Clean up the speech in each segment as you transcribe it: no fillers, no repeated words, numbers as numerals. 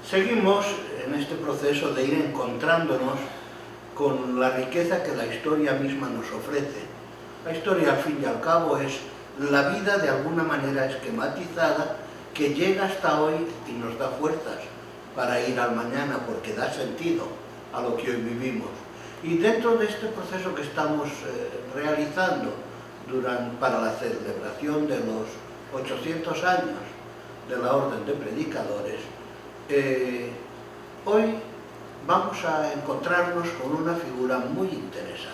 Seguimos en este proceso de ir encontrándonos con la riqueza que la historia misma nos ofrece. La historia, al fin y al cabo, es la vida de alguna manera esquematizada que llega hasta hoy y nos da fuerzas para ir al mañana, porque da sentido a lo que hoy vivimos. Y dentro de este proceso que estamos realizando para la celebración de los 800 años de la Orden de Predicadores, hoy vamos a encontrarnos con una figura muy interesante.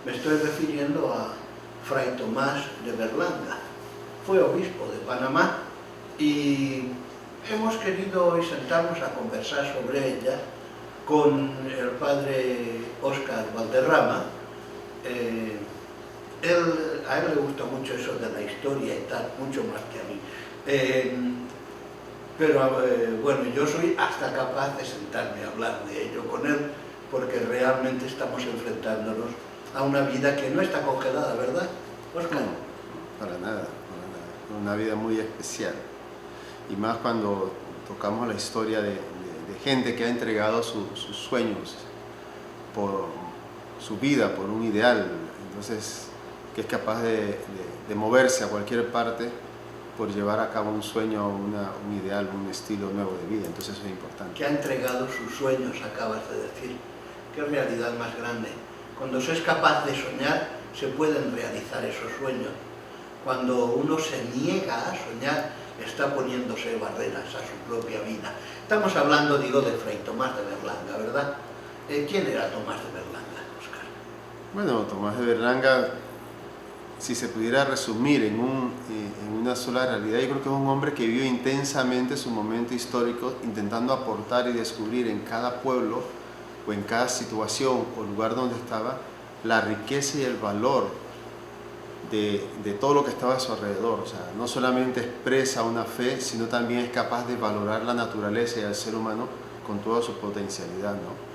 Me estoy refiriendo a Fray Tomás de Berlanga. Fue obispo de Panamá y hemos querido hoy sentarnos a conversar sobre ella con el padre Óscar Valderrama. A él le gusta mucho eso de la historia y tal, mucho más que a mí. Bueno, yo soy hasta capaz de sentarme a hablar de ello con él, porque realmente estamos enfrentándonos a una vida que no está congelada, ¿verdad, Óscar? No, para nada. Una vida muy especial. Y más cuando tocamos la historia de gente que ha entregado sus sueños por su vida, por un ideal. Entonces, que es capaz de moverse a cualquier parte por llevar a cabo un sueño, un ideal, un estilo nuevo de vida. Entonces eso es importante. Que ha entregado sus sueños, acabas de decir. Qué realidad más grande. Cuando se es capaz de soñar, se pueden realizar esos sueños. Cuando uno se niega a soñar, está poniéndose barreras a su propia vida. Estamos hablando, digo, de Fray Tomás de Berlanga, ¿verdad? ¿Quién era Tomás de Berlanga, Óscar? Bueno, Tomás de Berlanga, si se pudiera resumir en una sola realidad, yo creo que es un hombre que vivió intensamente su momento histórico, intentando aportar y descubrir en cada pueblo o en cada situación o lugar donde estaba la riqueza y el valor de todo lo que estaba a su alrededor. O sea, no solamente expresa una fe, sino también es capaz de valorar la naturaleza y al ser humano con toda su potencialidad, ¿no?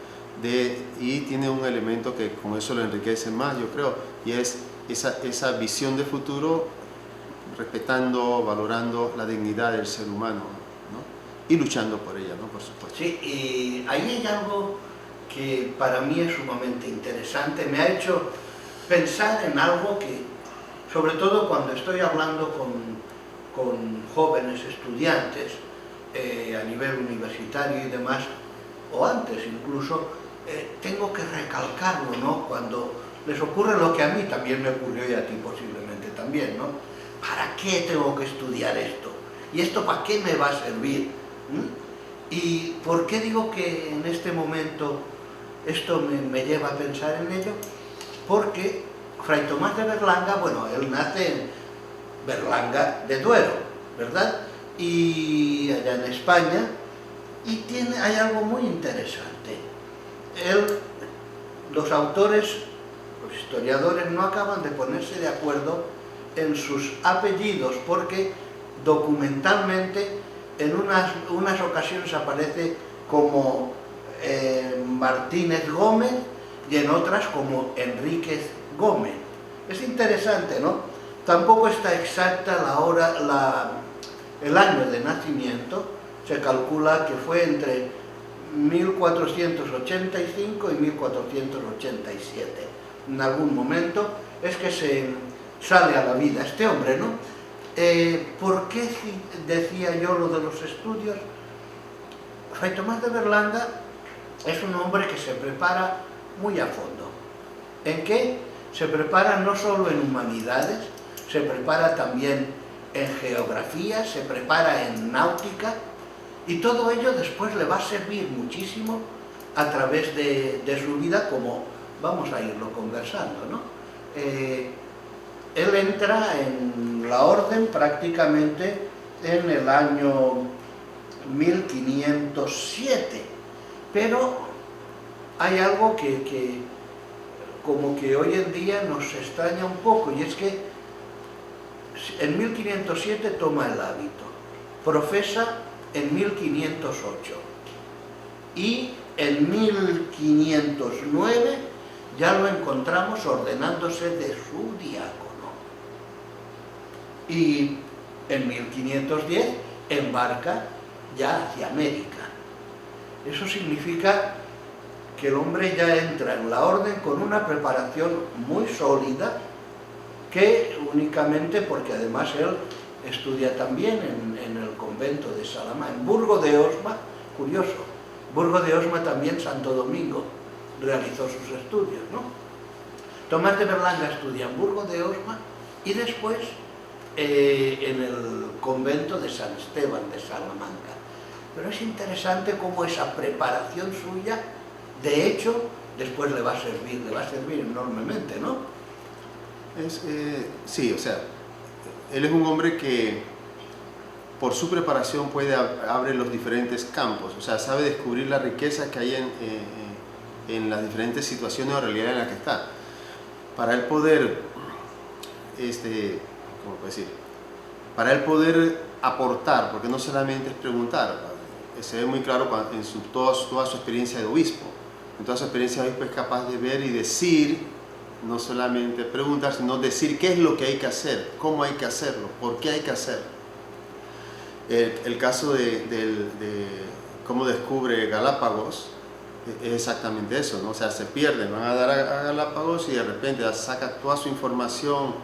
Y tiene un elemento que con eso lo enriquece más, yo creo, y es esa visión de futuro, respetando, valorando la dignidad del ser humano, ¿no? Y luchando por ella, ¿no? Por supuesto. Sí, y ahí hay algo que para mí es sumamente interesante. Me ha hecho pensar en algo que, sobre todo cuando estoy hablando con jóvenes estudiantes a nivel universitario y demás, o antes incluso, tengo que recalcarlo, ¿no? Cuando les ocurre lo que a mí también me ocurrió y a ti posiblemente también, ¿no? ¿Para qué tengo que estudiar esto? ¿Y esto para qué me va a servir? ¿Y por qué digo que en este momento esto me lleva a pensar en ello? Porque Fray Tomás de Berlanga, bueno, él nace en Berlanga de Duero, ¿verdad? Y allá en España, y hay algo muy interesante. Los autores, los historiadores, no acaban de ponerse de acuerdo en sus apellidos, porque documentalmente en unas ocasiones aparece como Martínez Gómez y en otras como Enríquez Gómez. Es interesante, ¿no? Tampoco está exacta el año de nacimiento. Se calcula que fue entre 1485 y 1487. En algún momento es que se sale a la vida este hombre, ¿no? ¿Por qué decía yo lo de los estudios? Fray Tomás de Berlanga es un hombre que se prepara muy a fondo. ¿En qué? Se prepara no solo en humanidades, se prepara también en geografía, se prepara en náutica, y todo ello después le va a servir muchísimo a través de su vida, como vamos a irlo conversando, ¿no? Él entra en la orden prácticamente en el año 1507, pero hay algo que como que hoy en día nos extraña un poco, y es que en 1507 toma el hábito, profesa en 1508 y en 1509 ya lo encontramos ordenándose de su diácono, y en 1510 embarca ya hacia América. Eso significa que el hombre ya entra en la orden con una preparación muy sólida, que únicamente, porque además él estudia también en el convento de Salamanca, en Burgo de Osma, curioso, Burgo de Osma también Santo Domingo realizó sus estudios, ¿no? Tomás de Berlanga estudia en Burgo de Osma y después en el convento de San Esteban de Salamanca. Pero es interesante cómo esa preparación suya, de hecho, después le va a servir enormemente, ¿no? Sí, o sea, él es un hombre que por su preparación abre los diferentes campos, o sea, sabe descubrir la riqueza que hay en las diferentes situaciones o realidades en las que está. Para él poder, ¿cómo puedo decir? Para él poder aportar, porque no solamente es preguntar, se ve muy claro en toda su experiencia de obispo. En toda su experiencia de obispo es capaz de ver y decir, no solamente preguntar, sino decir qué es lo que hay que hacer, cómo hay que hacerlo, por qué hay que hacerlo. El caso de cómo descubre Galápagos es exactamente eso, ¿no? O sea, se pierden, van a dar a Galápagos y de repente saca toda su información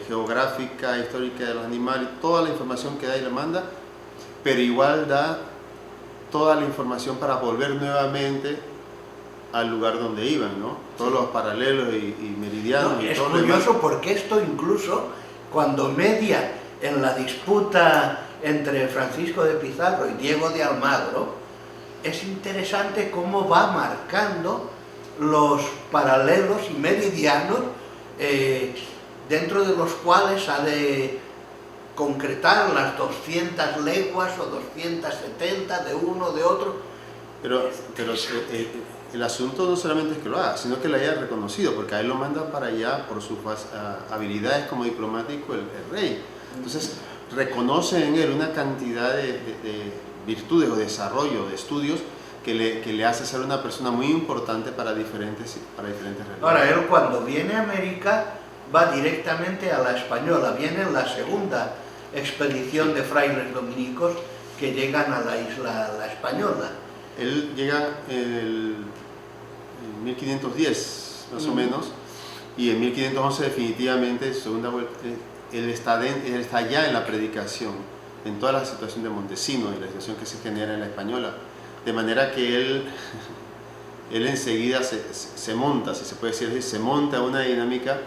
geográfica, histórica de los animales, toda la información que da y le manda, pero igual da toda la información para volver nuevamente al lugar donde iban, ¿no? Todos los paralelos y meridianos. No, y es todo curioso porque esto incluso cuando media en la disputa entre Francisco de Pizarro y Diego de Almagro, es interesante cómo va marcando los paralelos y meridianos dentro de los cuales ha de concretar las 200 leguas o 270 de uno, de otro. Pero el asunto no solamente es que lo haga, sino que lo haya reconocido, porque a él lo mandan para allá por sus habilidades como diplomático el rey. Entonces reconoce en él una cantidad de virtudes o desarrollo de estudios que le hace ser una persona muy importante para diferentes religiones. Ahora, él cuando viene a América va directamente a la Española, viene en la segunda expedición de frailes dominicos que llegan a la isla La Española. Él llega en 1510 más o menos, y en 1511 definitivamente, segunda vuelta, él está ya en la predicación, en toda la situación de Montesinos y la situación que se genera en La Española, de manera que él enseguida se monta, si se puede decir, se monta una dinámica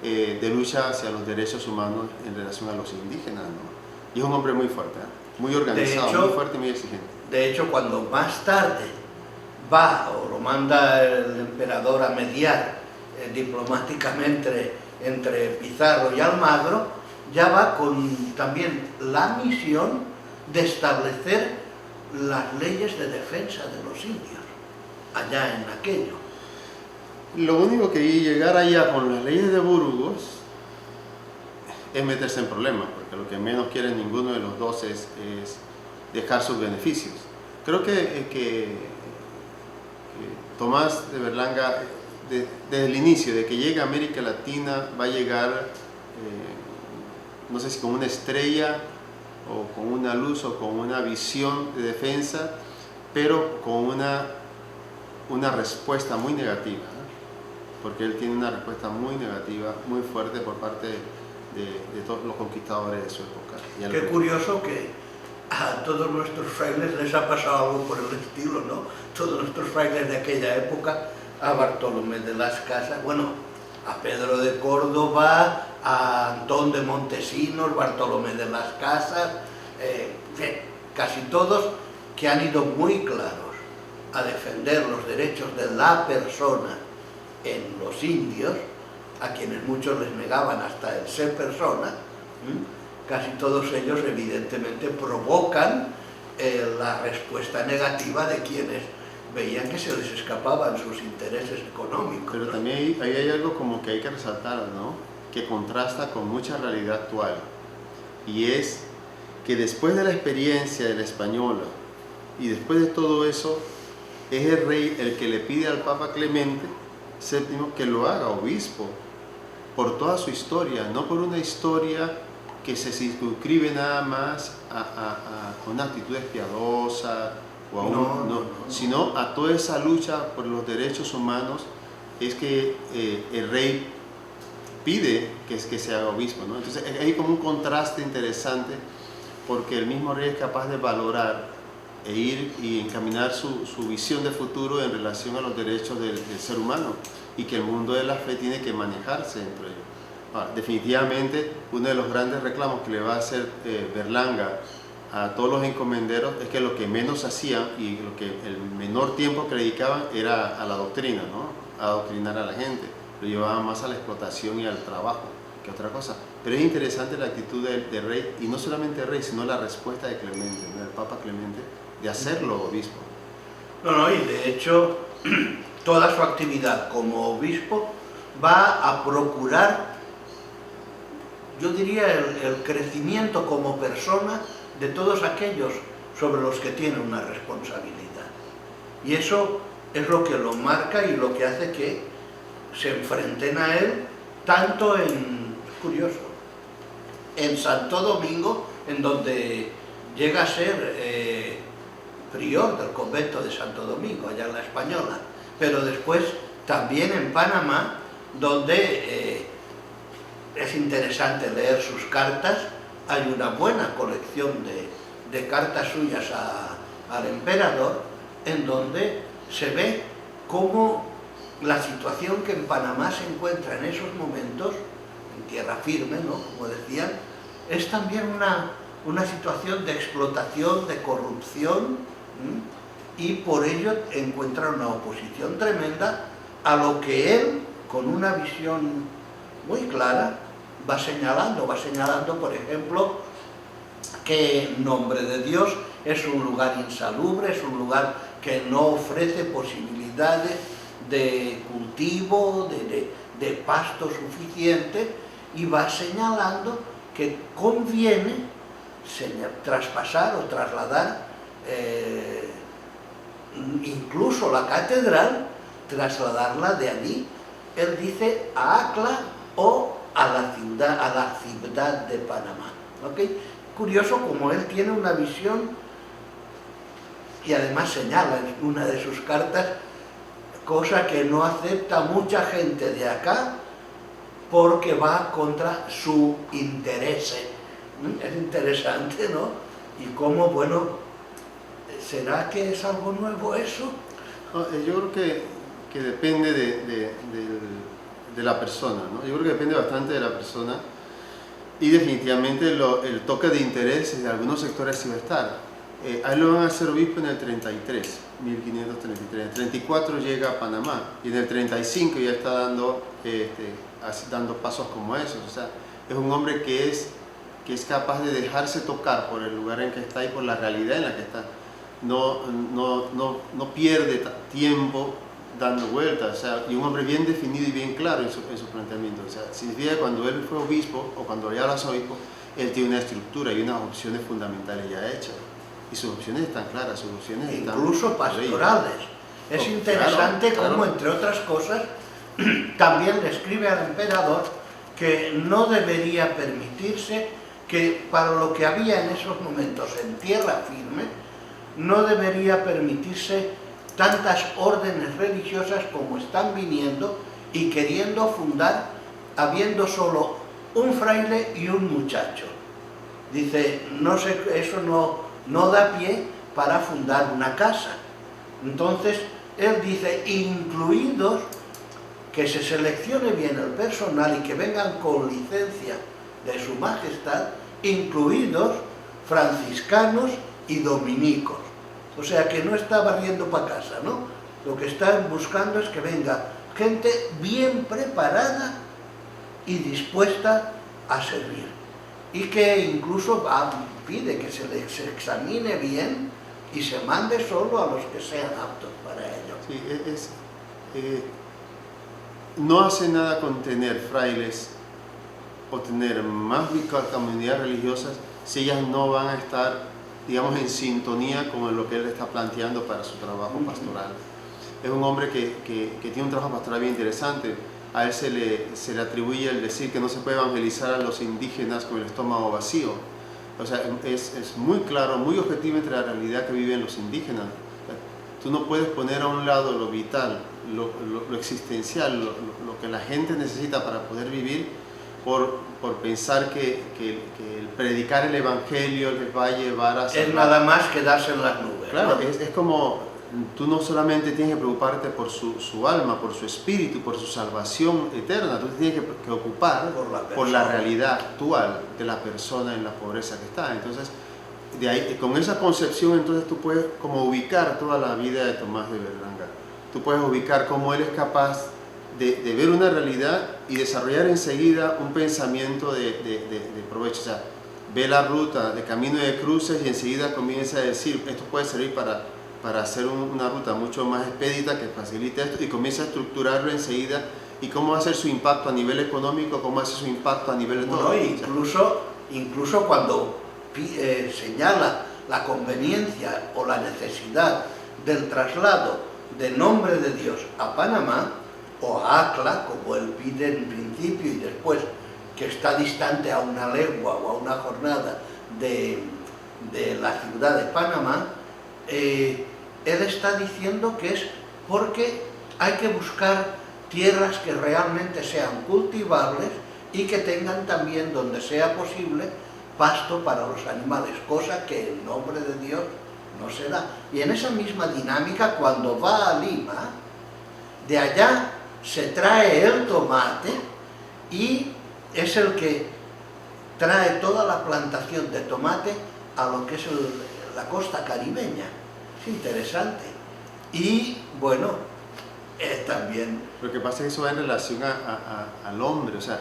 de lucha hacia los derechos humanos en relación a los indígenas, ¿no? Y es un hombre muy fuerte, muy organizado, muy fuerte y muy exigente. De hecho, cuando más tarde va o lo manda el emperador a mediar diplomáticamente entre Pizarro y Almagro, ya va con también la misión de establecer las leyes de defensa de los indios, allá en aquello. Lo único que llegar allá con las leyes de Burgos es meterse en problemas, porque lo que menos quiere ninguno de los dos es dejar sus beneficios. Creo que Tomás de Berlanga, desde el inicio, de que llega a América Latina, va a llegar, no sé si con una estrella, o con una luz, o con una visión de defensa, pero con una respuesta muy negativa, ¿no? Porque él tiene una respuesta muy negativa, muy fuerte por parte de todos los conquistadores de su época. Qué curioso que a todos nuestros frailes les ha pasado algo por el estilo, ¿no? Todos nuestros frailes de aquella época, a Bartolomé de las Casas, bueno, a Pedro de Córdoba, a Antón de Montesinos, Bartolomé de las Casas, casi todos que han ido muy claros a defender los derechos de la persona en los indios, a quienes muchos les negaban hasta el ser persona. Casi todos ellos evidentemente provocan la respuesta negativa de quienes veían que se les escapaban sus intereses económicos. Pero también ahí hay algo como que hay que resaltar, ¿no? Que contrasta con mucha realidad actual, y es que después de la experiencia de La Española y después de todo eso, es el rey el que le pide al Papa Clemente VII que lo haga obispo por toda su historia, no por una historia que se circunscribe nada más a una actitud piadosa o a sino a toda esa lucha por los derechos humanos, es que el rey pide que se haga obispo, ¿no? Entonces hay como un contraste interesante, porque el mismo rey es capaz de valorar e ir y encaminar su visión de futuro en relación a los derechos del ser humano, y que el mundo de la fe tiene que manejarse dentro de ello. Ahora, definitivamente uno de los grandes reclamos que le va a hacer Berlanga a todos los encomenderos es que lo que menos hacían y lo que el menor tiempo que dedicaban era a la doctrina, ¿no? A adoctrinar a la gente. Lo llevaban más a la explotación y al trabajo que otra cosa. Pero es interesante la actitud del rey, y no solamente el rey, sino la respuesta de Clemente, ¿no? Del Papa Clemente, de hacerlo obispo. No, y de hecho toda su actividad como obispo va a procurar, yo diría, el crecimiento como persona de todos aquellos sobre los que tiene una responsabilidad. Y eso es lo que lo marca y lo que hace que se enfrenten a él, tanto curioso, en Santo Domingo, en donde llega a ser prior del convento de Santo Domingo, allá en la Española, pero después también en Panamá, donde es interesante leer sus cartas. Hay una buena colección de cartas suyas al emperador, en donde se ve cómo la situación que en Panamá se encuentra en esos momentos, en tierra firme, ¿no?, como decían, es también una situación de explotación, de corrupción, y por ello encuentra una oposición tremenda a lo que él, con una visión muy clara, va señalando, por ejemplo, que en nombre de Dios es un lugar insalubre, es un lugar que no ofrece posibilidades de cultivo, de pasto suficiente, y va señalando que conviene traspasar o trasladar incluso la catedral, trasladarla de allí, él dice, a Acla o a la ciudad de Panamá. ¿Okay? Curioso como él tiene una visión, y además señala en una de sus cartas, cosa que no acepta mucha gente de acá, porque va contra su interés. Es interesante, ¿no? Y cómo, bueno, ¿será que es algo nuevo eso? Yo creo que depende de la persona, ¿no? Yo creo que depende bastante de la persona, y definitivamente el toque de interés de algunos sectores sí va a estar. A él lo van a hacer obispo en el 33, 1533. En el 34 llega a Panamá, y en el 35 ya está dando pasos como esos. O sea, es un hombre que es capaz de dejarse tocar por el lugar en que está y por la realidad en la que está. No pierde tiempo dando vueltas, o sea, y un hombre bien definido y bien claro en su planteamiento. O sea, significa que cuando él fue obispo, o cuando ya era obispo, él tiene una estructura y unas opciones fundamentales ya hechas. Y sus opciones están claras, sus opciones están... Incluso pastorales. Es interesante cómo, entre otras cosas, también le escribe al emperador que no debería permitirse que, para lo que había en esos momentos en tierra firme, no debería permitirse tantas órdenes religiosas como están viniendo y queriendo fundar, habiendo solo un fraile y un muchacho. Dice, no sé, eso no da pie para fundar una casa. Entonces, él dice, incluidos, que se seleccione bien el personal y que vengan con licencia de su majestad, incluidos franciscanos y dominicos. O sea, que no está barriendo para casa, ¿no? Lo que están buscando es que venga gente bien preparada y dispuesta a servir. Y que incluso pide que se les examine bien y se mande solo a los que sean aptos para ello. Sí, no hace nada con tener frailes o tener más comunidades religiosas si ellas no van a estar, digamos, en sintonía con lo que él está planteando para su trabajo pastoral. Es un hombre que tiene un trabajo pastoral bien interesante. A él se le atribuye el decir que no se puede evangelizar a los indígenas con el estómago vacío. o sea, es muy claro, muy objetivo entre la realidad que viven los indígenas. Tú no puedes poner a un lado lo vital, lo existencial, lo que la gente necesita para poder vivir, por pensar que el predicar el Evangelio les va a llevar a... Es nada más quedarse en las nubes. Claro, ¿no? es como tú no solamente tienes que preocuparte por su alma, por su espíritu, por su salvación eterna, tú te tienes que ocupar por la realidad actual de la persona en la pobreza que está. Entonces, de ahí, con esa concepción, entonces tú puedes como ubicar toda la vida de Tomás de Berlanga. Tú puedes ubicar cómo él es capaz de ver una realidad y desarrollar enseguida un pensamiento de provecho. O sea, ve la ruta de camino de cruces y enseguida comienza a decir, esto puede servir para hacer una ruta mucho más expedita que facilite esto, y comienza a estructurarlo enseguida, y cómo hacer su impacto a nivel económico, cómo hacer su impacto a nivel de todo. Bueno, incluso cuando señala la conveniencia o la necesidad del traslado de Nombre de Dios a Panamá o a Acla, como él pide en principio y después, que está distante a una legua o a una jornada de la ciudad de Panamá, él está diciendo que es porque hay que buscar tierras que realmente sean cultivables y que tengan también, donde sea posible, pasto para los animales, cosa que en nombre de Dios no se da. Y en esa misma dinámica, cuando va a Lima, de allá se trae el tomate y es el que trae toda la plantación de tomate a lo que es la costa caribeña. Es interesante. Y bueno, también... Lo que pasa es que eso va en relación al hombre, o sea,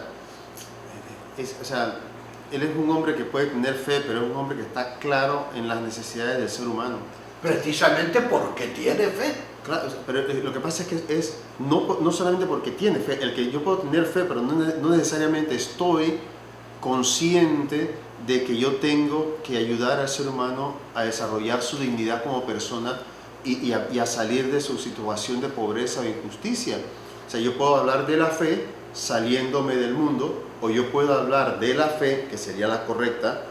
él es un hombre que puede tener fe, pero es un hombre que está claro en las necesidades del ser humano. Precisamente porque tiene fe. Claro, pero lo que pasa es que no solamente porque tiene fe, el que yo puedo tener fe, pero no necesariamente estoy consciente de que yo tengo que ayudar al ser humano a desarrollar su dignidad como persona y a salir de su situación de pobreza o injusticia. O sea, yo puedo hablar de la fe saliéndome del mundo, o yo puedo hablar de la fe, que sería la correcta,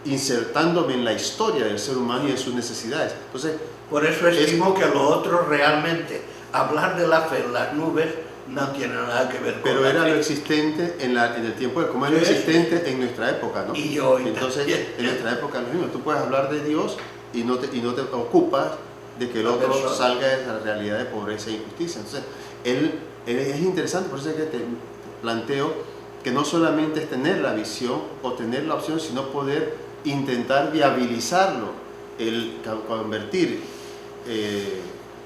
insertándome en la historia del ser humano y en sus necesidades. Entonces, por eso estimo que lo otro realmente, hablar de la fe en las nubes, no tiene nada que ver con pero la era fe. lo existente en el tiempo de como es lo existente en nuestra época, ¿no? Y hoy entonces también. En nuestra época lo mismo, tú puedes hablar de Dios y no te ocupas de que el otro salga de la realidad de pobreza e injusticia. Entonces él es interesante, por eso es que te planteo que no solamente es tener la visión o tener la opción, sino poder intentar viabilizarlo, el convertir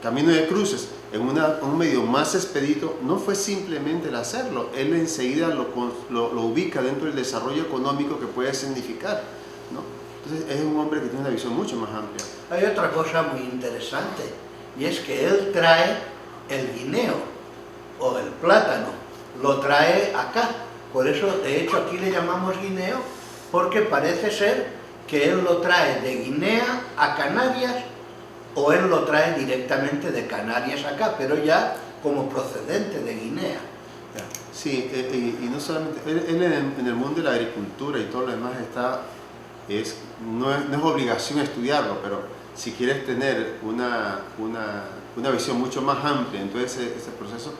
Camino de Cruces en un medio más expedito. No fue simplemente el hacerlo, él enseguida lo ubica dentro del desarrollo económico que puede significar, ¿no? Entonces es un hombre que tiene una visión mucho más amplia. Hay otra cosa muy interesante, y es que él trae el guineo o el plátano, lo trae acá. Por eso, de hecho, aquí le llamamos guineo, porque parece ser que él lo trae de Guinea a Canarias, o él lo trae directamente de Canarias acá, pero ya como procedente de Guinea. Sí, y no solamente, él en el mundo de la agricultura y todo lo demás no es obligación estudiarlo, pero si quieres tener una visión mucho más amplia en todo ese proceso,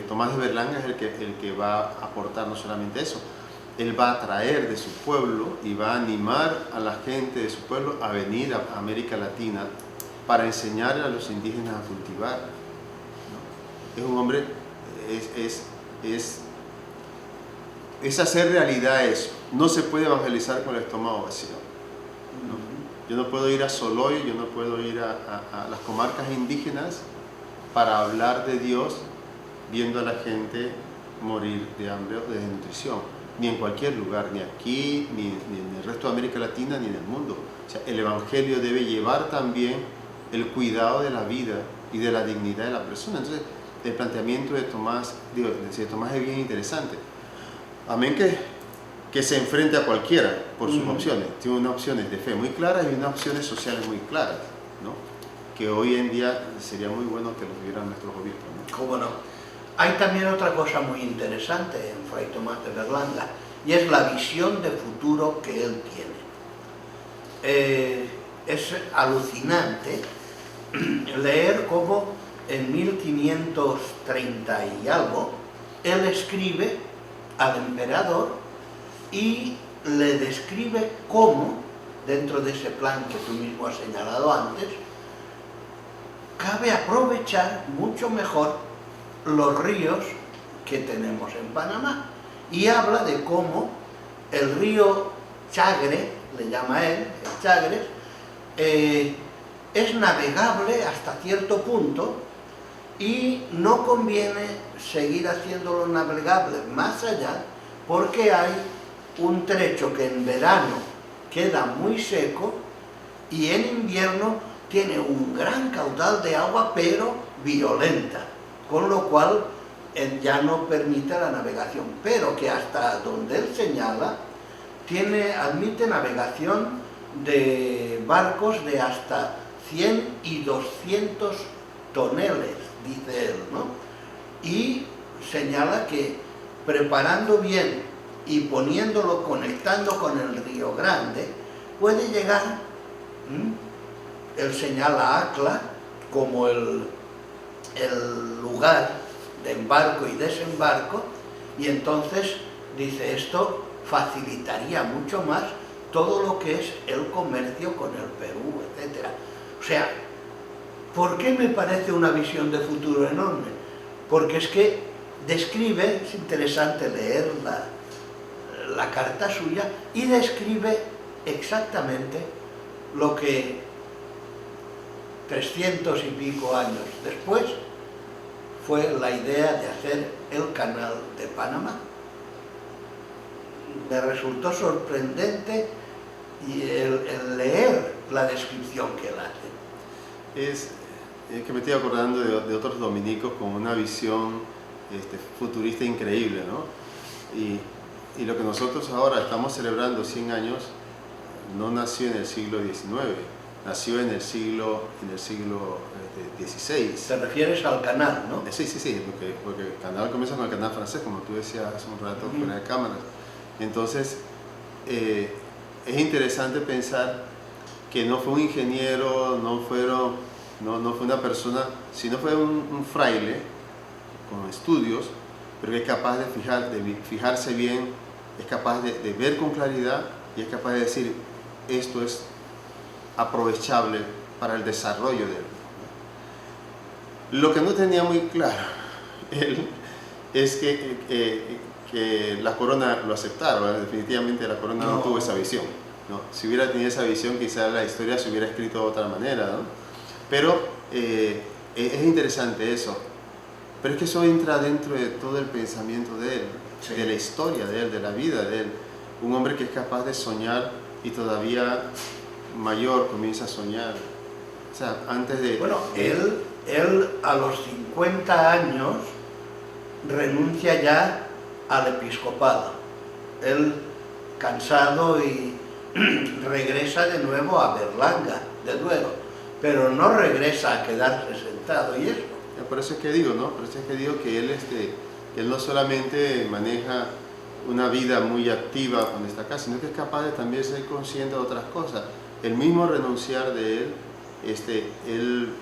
Tomás de Berlanga es el que va a aportar no solamente eso. Él va a traer de su pueblo y va a animar a la gente de su pueblo a venir a América Latina para enseñar a los indígenas a cultivar, ¿no? Es un hombre, es hacer realidad eso. No se puede evangelizar con el estómago vacío, ¿no? Yo no puedo ir a Soloy, yo no puedo ir a las comarcas indígenas para hablar de Dios viendo a la gente morir de hambre o de desnutrición, ni en cualquier lugar, ni aquí, ni en el resto de América Latina, ni en el mundo. O sea, el Evangelio debe llevar también el cuidado de la vida y de la dignidad de la persona. Entonces, el planteamiento de Tomás es bien interesante. Amén que se enfrente a cualquiera por sus opciones. Tiene unas opciones de fe muy claras y unas opciones sociales muy claras, ¿no? Que hoy en día sería muy bueno que los vieran nuestros obispos, ¿no? ¿Cómo no? Hay también otra cosa muy interesante en Fray Tomás de Berlanga, y es la visión de futuro que él tiene. Es alucinante leer cómo en 1530 y algo él escribe al emperador y le describe cómo, dentro de ese plan que tú mismo has señalado antes, cabe aprovechar mucho mejor los ríos que tenemos en Panamá. Y habla de cómo el río Chagre, le llama él, el Chagres, es navegable hasta cierto punto y no conviene seguir haciéndolo navegable más allá porque hay un trecho que en verano queda muy seco y en invierno tiene un gran caudal de agua pero violenta, con lo cual ya no permite la navegación, pero que hasta donde él señala admite navegación de barcos de hasta 100 y 200 toneles, dice él, ¿no? Y señala que preparando bien y poniéndolo, conectando con el Río Grande, puede llegar, él señala Acla como el lugar de embarco y desembarco, y entonces dice esto facilitaría mucho más todo lo que es el comercio con el Perú, etc. O sea, ¿por qué me parece una visión de futuro enorme? Porque es que describe, es interesante leer la carta suya, y describe exactamente lo que 300 y pico años después fue la idea de hacer el Canal de Panamá. Me resultó sorprendente el leer la descripción que él hace. Es que me estoy acordando de otros dominicos con una visión futurista increíble, ¿no? Y lo que nosotros ahora estamos celebrando 100 años no nació en el siglo XIX, nació en el siglo XVI. ¿Te refieres al canal, no? Sí, porque el canal comienza con el canal francés, como tú decías hace un rato, fuera de cámaras. Entonces, es interesante pensar que no fue un ingeniero, no fue una persona, sino fue un fraile con estudios, pero que es capaz de fijarse bien, es capaz de ver con claridad y es capaz de decir, esto es aprovechable para el desarrollo de él. Lo que no tenía muy claro él es que la corona lo aceptara, ¿verdad? Definitivamente la corona no tuvo esa visión, ¿no? Si hubiera tenido esa visión, quizás la historia se hubiera escrito de otra manera, ¿no? Pero es interesante eso. Pero es que eso entra dentro de todo el pensamiento de él, sí, de la historia de él, de la vida de él. Un hombre que es capaz de soñar y todavía mayor comienza a soñar. O sea, antes de... Bueno, él a los 50 años renuncia ya al episcopado. Él, cansado, y regresa de nuevo a Berlanga de Duero, pero no regresa a quedarse sentado y eso. Por eso es que digo, ¿no? Por eso es que digo que él no solamente maneja una vida muy activa cuando está acá, sino que es capaz de también ser consciente de otras cosas. El mismo renunciar de él, él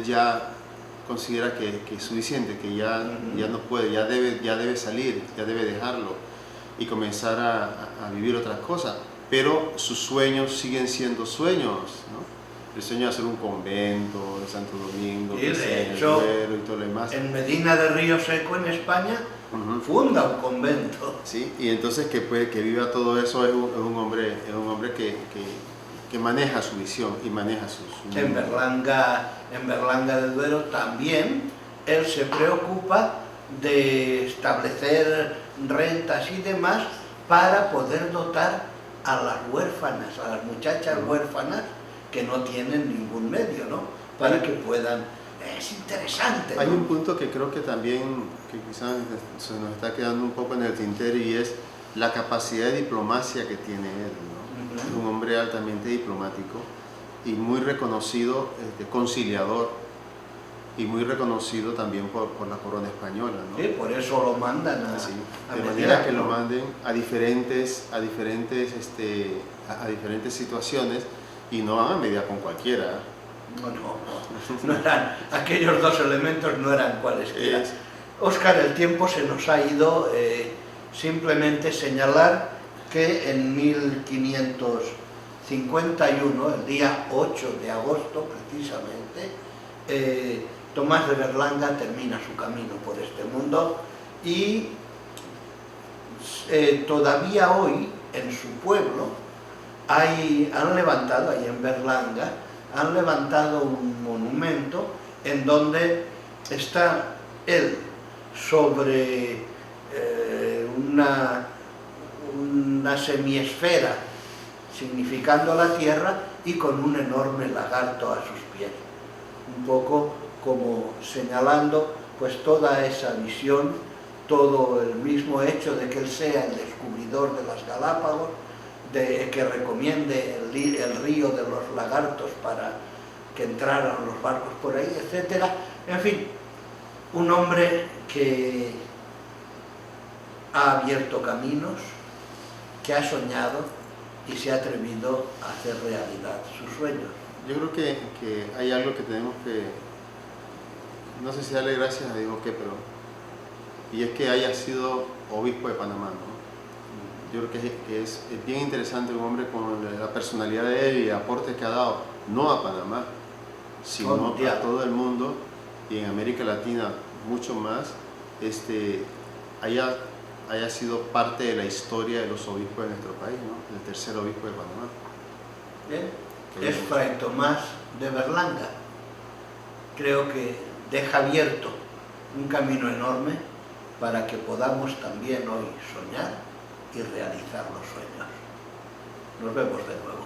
ya considera que es suficiente, que ya no puede, ya debe salir, ya debe dejarlo y comenzar a vivir otras cosas. Pero sus sueños siguen siendo sueños, ¿no? El sueño de hacer un convento de Santo Domingo, y de hecho, y todo lo demás. En Medina de Río Seco, en España, funda un convento. Sí, y entonces que viva todo eso es un hombre que maneja su visión y maneja sus... En Berlanga de Duero también él se preocupa de establecer rentas y demás para poder dotar a las huérfanas, a las muchachas huérfanas que no tienen ningún medio, ¿no? Para que puedan... Es interesante, ¿no? Hay un punto que creo que también, que quizás se nos está quedando un poco en el tintero, y es la capacidad de diplomacia que tiene él, ¿no? Es un hombre altamente diplomático y muy reconocido, conciliador. y muy reconocido también por la corona española, ¿no? Sí, por eso lo mandan a, Sí, a de mediar, manera que lo ¿no? manden a diferentes situaciones y no van a mediar con cualquiera. No eran, aquellos dos elementos no eran cualesquiera. Óscar, el tiempo se nos ha ido, simplemente señalar que en 1551, el día 8 de agosto precisamente, Tomás de Berlanga termina su camino por este mundo y todavía hoy en su pueblo han levantado, ahí en Berlanga, han levantado un monumento en donde está él sobre una semiesfera significando la tierra y con un enorme lagarto a sus pies, un poco como señalando pues toda esa visión, todo el mismo hecho de que él sea el descubridor de las Galápagos, de que recomiende el río de los lagartos para que entraran los barcos por ahí, etcétera. En fin, un hombre que ha abierto caminos, que ha soñado y se ha atrevido a hacer realidad sus sueños. Yo creo que hay algo que tenemos que, no sé si darle gracias a Dios o qué, pero, y es que haya sido obispo de Panamá, ¿no? Yo creo que es bien interesante un hombre con la personalidad de él y el aporte que ha dado, no a Panamá, sino a todo el mundo y en América Latina mucho más, haya sido parte de la historia de los obispos de nuestro país, ¿no? El tercer obispo de Panamá. Bien. Es Fray Tomás de Berlanga. Creo que deja abierto un camino enorme para que podamos también hoy soñar y realizar los sueños. Nos vemos de nuevo.